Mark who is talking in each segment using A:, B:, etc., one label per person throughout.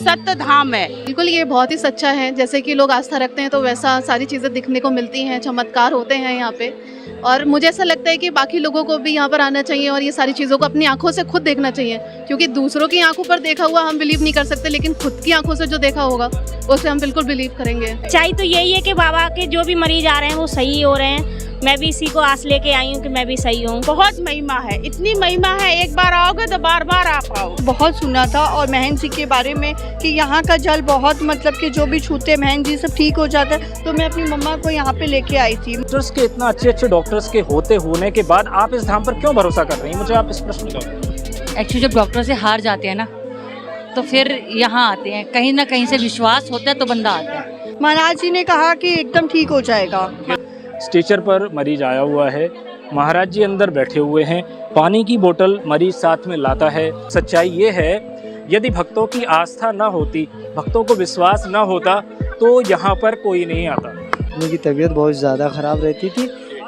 A: सत्य धाम है।
B: बिल्कुल, ये बहुत ही सच्चा है। जैसे कि लोग आस्था रखते हैं तो वैसा सारी चीज़ें दिखने को मिलती हैं, चमत्कार होते हैं यहाँ पे। और मुझे ऐसा लगता है कि बाकी लोगों को भी यहाँ पर आना चाहिए और ये सारी चीज़ों को अपनी आंखों से खुद देखना चाहिए, क्योंकि दूसरों की आंखों पर देखा हुआ हम बिलीव नहीं कर सकते, लेकिन खुद की आंखों से जो देखा होगा उसे हम बिल्कुल बिलीव करेंगे।
C: सच्चाई तो यही है कि बाबा के जो भी मरीज आ रहे हैं वो सही हो रहे हैं। मैं भी इसी को आस लेके आई हूँ कि मैं भी सही हूँ।
A: बहुत महिमा है, इतनी महिमा है, एक बार आओगे तो बार बार आ पाओ।
D: बहुत सुना था और महंत जी के बारे में कि यहाँ का जल बहुत मतलब कि जो भी छूते महंत जी सब ठीक हो जाता है, तो मैं अपनी मम्मा को यहाँ पे लेके आई थी।
E: डॉक्टर्स के इतना अच्छे डॉक्टर्स के होने के बाद आप इस धाम पर क्यों भरोसा कर रही हैं? मुझे आप इस प्रश्न का
F: एक्चुअली जब डॉक्टर से हार जाते हैं ना तो फिर यहाँ आते हैं, कहीं ना कहीं से विश्वास होता है तो बंदा आता है।
D: महाराज जी ने कहा कि एकदम ठीक हो जाएगा।
E: स्ट्रेचर पर मरीज आया हुआ है, महाराज जी अंदर बैठे हुए हैं, पानी की बोतल मरीज साथ में लाता है। सच्चाई ये है, यदि भक्तों की आस्था न होती, भक्तों को विश्वास न होता तो यहाँ पर कोई नहीं आता।
G: उनकी तबीयत बहुत ज़्यादा ख़राब रहती थी,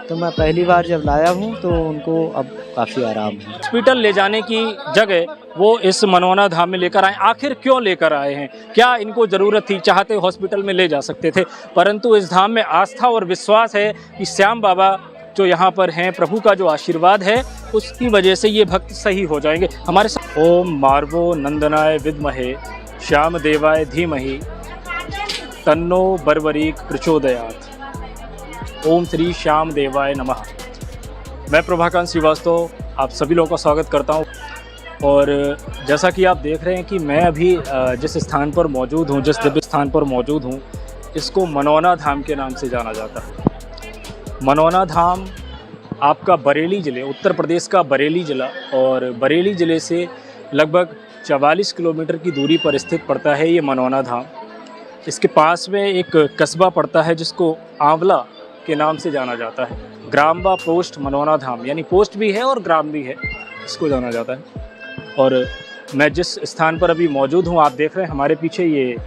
G: तो मैं पहली बार जब लाया हूँ तो उनको अब काफ़ी आराम है।
E: हॉस्पिटल ले जाने की जगह वो इस मनोना धाम में लेकर आए। आखिर क्यों लेकर आए हैं? क्या इनको ज़रूरत थी? चाहते हॉस्पिटल में ले जा सकते थे, परंतु इस धाम में आस्था और विश्वास है कि श्याम बाबा जो यहाँ पर हैं, प्रभु का जो आशीर्वाद है उसकी वजह से ये भक्त सही हो जाएंगे। हमारे साथ ओम मार्गो नंदनाय विद्महे श्याम देवाय धीमहि तन्नो बर्बरीक प्रचोदयात्। ओम श्री श्याम देवाय नमः। मैं प्रभाकांत श्रीवास्तव आप सभी लोगों का स्वागत करता हूं। और जैसा कि आप देख रहे हैं कि मैं अभी जिस स्थान पर मौजूद हूं, जिस दिव्य स्थान पर मौजूद हूं, इसको मनोना धाम के नाम से जाना जाता है। मनोना धाम आपका बरेली ज़िले, उत्तर प्रदेश का बरेली ज़िला, और बरेली ज़िले से लगभग 44 किलोमीटर की दूरी पर स्थित पड़ता है ये मनोना धाम। इसके पास में एक कस्बा पड़ता है जिसको आंवला के नाम से जाना जाता है। ग्राम व पोस्ट मनोना धाम, यानी पोस्ट भी है और ग्राम भी है, इसको जाना जाता है। और मैं जिस स्थान पर अभी मौजूद हूँ, आप देख रहे हैं हमारे पीछे ये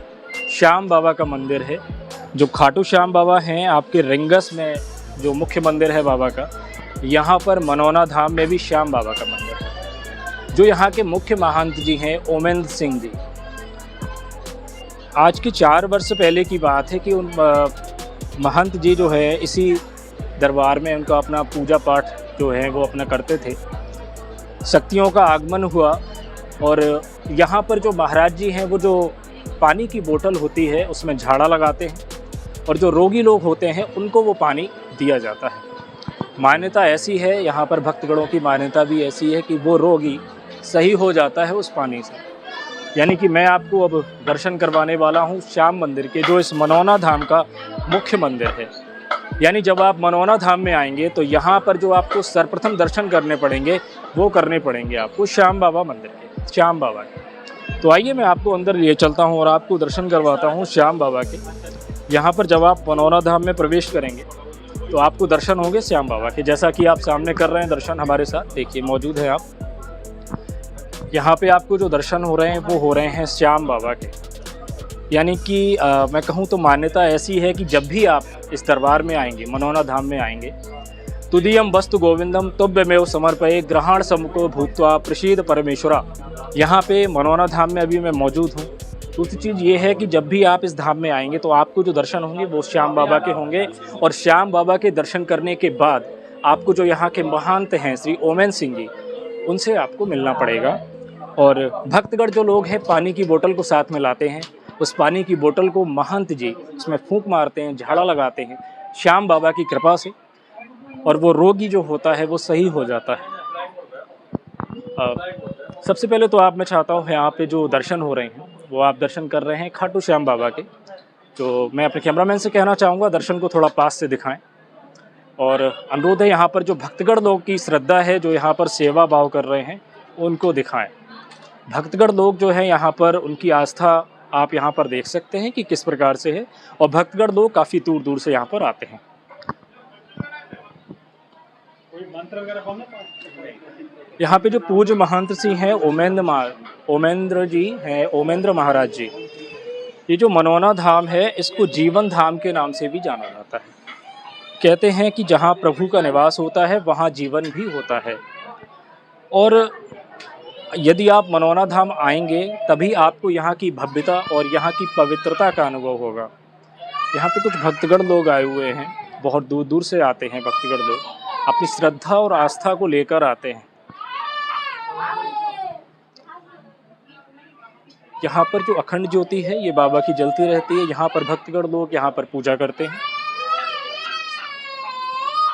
E: श्याम बाबा का मंदिर है। जो खाटू श्याम बाबा हैं आपके रिंगस में जो मुख्य मंदिर है बाबा का, यहाँ पर मनोना धाम में भी श्याम बाबा का मंदिर है। जो यहाँ के मुख्य महंत जी हैं ओमेंद्र सिंह जी। आज की 4 वर्ष पहले की बात है कि उन महंत जी जो है इसी दरबार में उनका अपना पूजा पाठ जो है वो अपना करते थे। शक्तियों का आगमन हुआ और यहाँ पर जो महाराज जी हैं वो जो पानी की बोतल होती है उसमें झाड़ा लगाते हैं, और जो रोगी लोग होते हैं उनको वो पानी दिया जाता है। मान्यता ऐसी है, यहाँ पर भक्तगणों की मान्यता भी ऐसी है कि वो रोगी सही हो जाता है उस पानी से। यानी कि मैं आपको अब दर्शन करवाने वाला हूँ श्याम मंदिर के, जो इस मनोना धाम का मुख्य मंदिर है। यानी जब आप मनोना धाम में आएंगे तो यहाँ पर जो आपको सर्वप्रथम दर्शन करने पड़ेंगे वो करने पड़ेंगे आपको श्याम बाबा मंदिर के, श्याम बाबा के। तो आइए मैं आपको अंदर लिए चलता हूँ और आपको दर्शन करवाता हूँ श्याम बाबा के। यहाँ पर जब आप मनोना धाम में प्रवेश करेंगे तो आपको दर्शन होंगे श्याम बाबा के, जैसा कि आप सामने कर रहे हैं दर्शन हमारे साथ। देखिए मौजूद हैं आप, यहाँ पे आपको जो दर्शन हो रहे हैं वो हो रहे हैं श्याम बाबा के। यानी कि मैं कहूँ तो मान्यता ऐसी है कि जब भी आप इस दरबार में आएंगे, मनोना धाम में आएंगे, तुदीयम वस्तु गोविंदम तुभ्यमेव समर्पये ग्रहण समुको भूत्वा प्रसीद परमेश्वरा। यहाँ पे मनोना धाम में अभी मैं मौजूद हूँ। दूसरी चीज़ ये है कि जब भी आप इस धाम में आएंगे तो आपको जो दर्शन होंगे वो श्याम बाबा के होंगे, और श्याम बाबा के दर्शन करने के बाद आपको जो यहाँ के महंत हैं श्री ओमेंद्र सिंह जी, उनसे आपको मिलना पड़ेगा। और भक्तगण जो लोग हैं पानी की बोतल को साथ में लाते हैं, उस पानी की बोतल को महंत जी उसमें फूंक मारते हैं, झाड़ा लगाते हैं श्याम बाबा की कृपा से, और वो रोगी जो होता है वो सही हो जाता है। सबसे पहले तो मैं चाहता हूँ यहाँ पे जो दर्शन हो रहे हैं वो आप दर्शन कर रहे हैं खाटू श्याम बाबा के। तो मैं अपने कैमरामैन से कहना चाहूँगा दर्शन को थोड़ा पास से दिखाएं, और अनुरोध है यहाँ पर जो भक्तगण लोग की श्रद्धा है, जो यहाँ पर सेवा भाव कर रहे हैं, उनको दिखाएं। भक्तगण लोग जो है यहाँ पर, उनकी आस्था आप यहाँ पर देख सकते हैं कि किस प्रकार से है, और भक्तगण लोग काफ़ी दूर दूर से यहाँ पर आते हैं। यहाँ पे जो पूज्य महंत सिंह हैं ओमेंद्र जी हैं, ओमेंद्र महाराज जी। ये जो मनोना धाम है इसको जीवन धाम के नाम से भी जाना जाता है। कहते हैं कि जहाँ प्रभु का निवास होता है वहाँ जीवन भी होता है। और यदि आप मनौना धाम आएंगे तभी आपको यहाँ की भव्यता और यहाँ की पवित्रता का अनुभव होगा। यहाँ पे कुछ भक्तगण लोग आए हुए हैं, बहुत दूर दूर से आते हैं भक्तगण लोग, अपनी श्रद्धा और आस्था को लेकर आते हैं। यहाँ पर जो अखंड ज्योति है ये बाबा की जलती रहती है। यहाँ पर भक्तगण लोग यहाँ पर पूजा करते हैं।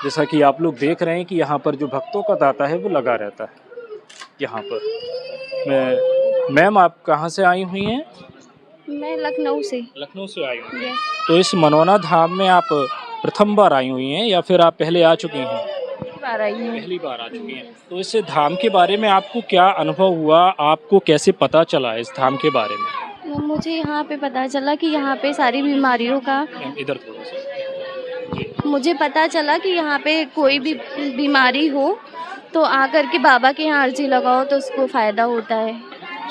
E: जैसा कि आप लोग देख रहे हैं कि यहाँ पर जो भक्तों का तांता है वो लगा रहता है। यहाँ पर मैम आप कहाँ से आई हुई हैं?
C: मैं लखनऊ से।
E: लखनऊ से आई हुई हैं। तो इस मनौना धाम में आप प्रथम बार आई हुई हैं या फिर आप पहले आ चुकी हैं? पहली बार आ चुकी हैं। तो इस धाम के बारे में आपको क्या अनुभव हुआ, आपको कैसे पता चला इस धाम के बारे में?
C: मुझे यहाँ पे पता चला कि यहाँ पे सारी बीमारियों का,
E: इधर थोड़ा सा,
C: मुझे पता चला कि यहाँ पे कोई भी बीमारी हो तो आकर के बाबा के यहाँ अर्जी लगाओ तो उसको फ़ायदा होता है।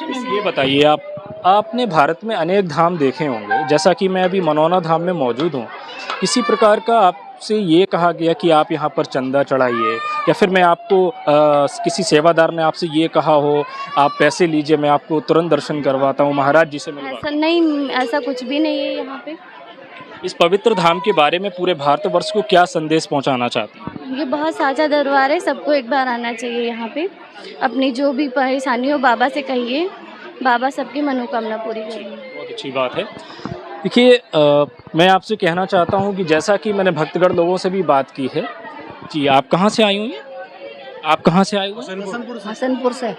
E: ये बताइए आपने भारत में अनेक धाम देखे होंगे, जैसा कि मैं अभी मनौना धाम में मौजूद हूँ। किसी प्रकार का आपसे ये कहा गया कि आप यहाँ पर चंदा चढ़ाइए, या फिर मैं आपको किसी सेवादार ने आपसे ये कहा हो आप पैसे लीजिए मैं आपको तुरंत दर्शन करवाता हूँ, महाराज जी से मिलवा?
C: ऐसा नहीं, ऐसा कुछ भी नहीं है यहाँ पे।
E: इस पवित्र धाम के बारे में पूरे भारतवर्ष को क्या संदेश पहुँचाना चाहते हैं?
C: ये बहुत साझा दरबार है, सबको एक बार आना चाहिए यहाँ पे। अपनी जो भी परेशानी हो बाबा से कहिए, बाबा सबकी मनोकामना पूरी करेंगे।
E: बहुत अच्छी बात है। देखिए मैं आपसे कहना चाहता हूँ कि जैसा कि मैंने भक्तगण लोगों से भी बात की है। जी आप कहाँ से आई हुई हैं? आप कहाँ से आए हुए हैं?
B: हसनपुर से।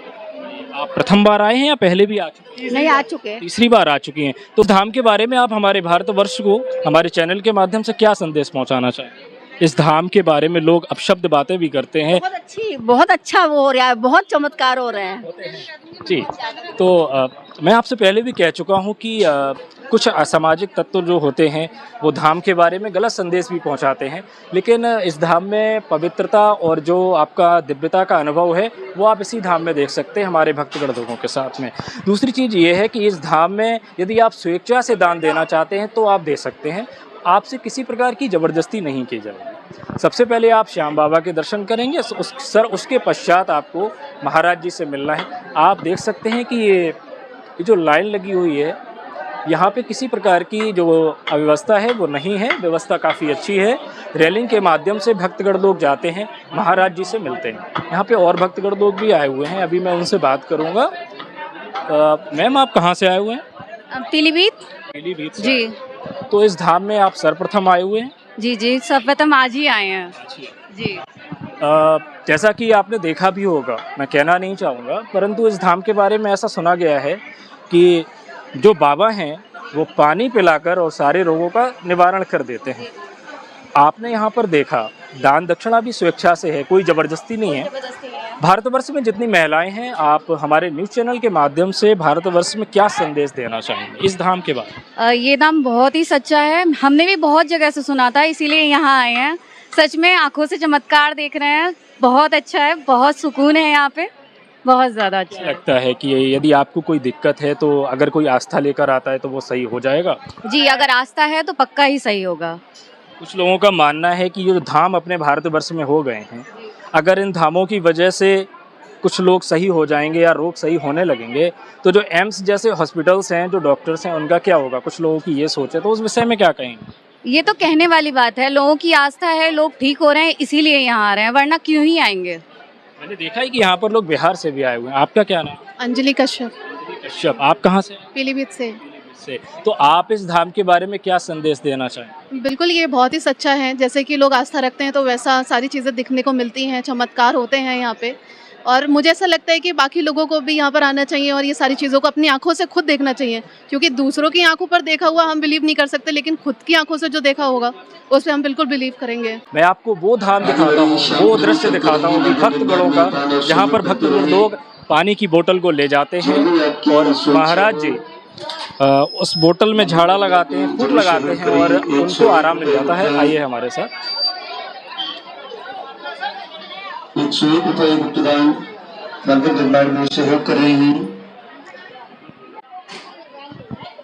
E: आप प्रथम बार आए हैं या पहले भी आ चुके हैं?
B: नहीं, आ चुके हैं।
E: तीसरी बार आ चुकी हैं। तो धाम के बारे में आप हमारे भारतवर्ष को हमारे चैनल के माध्यम से क्या संदेश पहुंचाना चाहें? इस धाम के बारे में लोग अपशब्द बातें भी करते हैं।
B: बहुत अच्छा वो हो रहा है, बहुत चमत्कार हो रहे हैं।
E: जी तो मैं आपसे पहले भी कह चुका हूं कि कुछ असामाजिक तत्व जो होते हैं वो धाम के बारे में गलत संदेश भी पहुंचाते हैं, लेकिन इस धाम में पवित्रता और जो आपका दिव्यता का अनुभव है वो आप इसी धाम में देख सकते हैं हमारे भक्तगण लोगों के साथ में। दूसरी चीज़ ये है कि इस धाम में यदि आप स्वेच्छा से दान देना चाहते हैं तो आप दे सकते हैं, आपसे किसी प्रकार की ज़बरदस्ती नहीं की जाएगी। सबसे पहले आप श्याम बाबा के दर्शन करेंगे, उसके पश्चात आपको महाराज जी से मिलना है। आप देख सकते हैं कि ये जो लाइन लगी हुई है यहाँ पे किसी प्रकार की जो अव्यवस्था है वो नहीं है, व्यवस्था काफ़ी अच्छी है। रेलिंग के माध्यम से भक्तगण लोग जाते हैं, महाराज जी से मिलते हैं। यहाँ पे और भक्तगण लोग भी आए हुए हैं, अभी मैं उनसे बात करूँगा। मैम आप कहाँ से आए हुए हैं? पीलीभीत से।
B: जी
E: तो इस धाम में आप सर्वप्रथम आए हुए हैं?
B: जी सर्वप्रथम आज ही आए हैं जी।
E: जैसा कि आपने देखा भी होगा, मैं कहना नहीं चाहूँगा, परंतु इस धाम के बारे में ऐसा सुना गया है कि जो बाबा हैं वो पानी पिलाकर और सारे रोगों का निवारण कर देते हैं। आपने यहाँ पर देखा दान दक्षिणा भी स्वेच्छा से है, कोई ज़बरदस्ती नहीं है। भारतवर्ष में जितनी महिलाएं हैं, आप हमारे न्यूज़ चैनल के माध्यम से भारतवर्ष में क्या संदेश देना चाहेंगे इस धाम के बारे?
B: ये धाम बहुत ही सच्चा है, हमने भी बहुत जगह से सुना था, इसीलिए यहाँ आए हैं। सच में आंखों से चमत्कार देख रहे हैं, बहुत अच्छा है, बहुत सुकून है यहाँ पे, बहुत ज़्यादा अच्छा
E: लगता है कि यदि आपको कोई दिक्कत है तो अगर कोई आस्था लेकर आता है तो वो सही हो जाएगा?
B: जी, अगर आस्था है तो पक्का ही सही होगा।
E: कुछ लोगों का मानना है कि ये जो धाम अपने भारतवर्ष में हो गए हैं, अगर इन धामों की वजह से कुछ लोग सही हो जाएंगे या रोग सही होने लगेंगे तो जो एम्स जैसे हॉस्पिटल्स हैं, जो डॉक्टर्स हैं, उनका क्या होगा? कुछ लोगों की ये सोच है, तो उस विषय में क्या कहेंगे?
B: ये तो कहने वाली बात है, लोगों की आस्था है, लोग ठीक हो रहे हैं इसीलिए यहाँ आ रहे हैं, वरना क्यों ही आएंगे।
E: मैंने देखा है कि यहाँ पर लोग बिहार से भी आए हुए हैं। आपका क्या नाम?
B: अंजलि कश्यप।
E: कश्यप। आप कहाँ से?
B: पीलीभीत से।
E: तो आप इस धाम के बारे में क्या संदेश देना चाहें?
B: बिल्कुल, ये बहुत ही सच्चा है, जैसे कि लोग आस्था रखते हैं तो वैसा सारी चीज़ें दिखने को मिलती हैं, चमत्कार होते हैं यहाँ पे। और मुझे ऐसा लगता है कि बाकी लोगों को भी यहाँ पर आना चाहिए और ये सारी चीज़ों को अपनी आंखों से खुद देखना चाहिए, क्योंकि दूसरों की आंखों पर देखा हुआ हम बिलीव नहीं कर सकते, लेकिन खुद की आंखों से जो देखा होगा उस पर हम बिल्कुल बिलीव करेंगे।
E: मैं आपको वो धाम दिखाता हूँ, वो दृश्य दिखाता हूँ कि भक्तगणों का, जहाँ पर भक्तगण लोग पानी की बोतल को ले जाते हैं और महाराज जी उस बोतल में झाड़ा लगाते हैं, फूंक लगाते हैं और उनको आराम मिल जाता है। आइए हमारे साथ।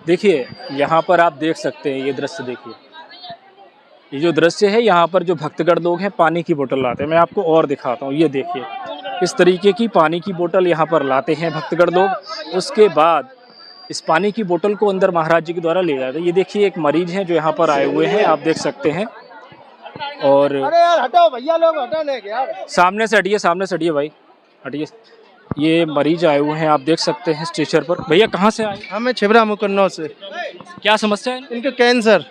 E: देखिए यहाँ पर आप देख सकते हैं, ये दृश्य देखिए, ये जो दृश्य है यहाँ पर जो भक्तगण लोग हैं पानी की बोतल लाते हैं। मैं आपको और दिखाता हूँ, ये देखिए इस तरीके की पानी की बोतल यहाँ पर लाते हैं भक्तगण लोग। उसके बाद इस पानी की बोतल को अंदर महाराज जी के द्वारा ले जाते हैं। ये देखिए एक मरीज हैं जो यहाँ पर आए हुए हैं, आप देख सकते हैं। और
H: अरे यार हटाओ भैया, लोग हटाने के यार,
E: सामने से हटिए भाई, हटिए। ये मरीज आए हुए हैं, आप देख सकते हैं स्ट्रेचर पर। भैया कहाँ से आए?
H: हमें छिबरा मुकन्नौ से।
E: क्या समस्या है?
H: इनके कैंसर।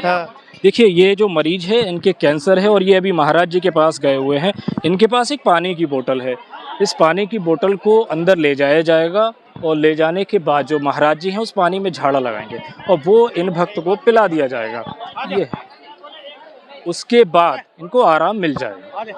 H: हाँ।
E: देखिए ये जो मरीज है इनके कैंसर है और ये अभी महाराज जी के पास गए हुए हैं। इनके पास एक पानी की बोतल है। इस पानी की बोतल को अंदर ले जाया जाएगा और ले जाने के बाद जो महाराज जी हैं उस पानी में झाड़ा लगाएंगे और वो इन भक्त को पिला दिया जाएगा। ये उसके बाद इनको आराम मिल जाएगा।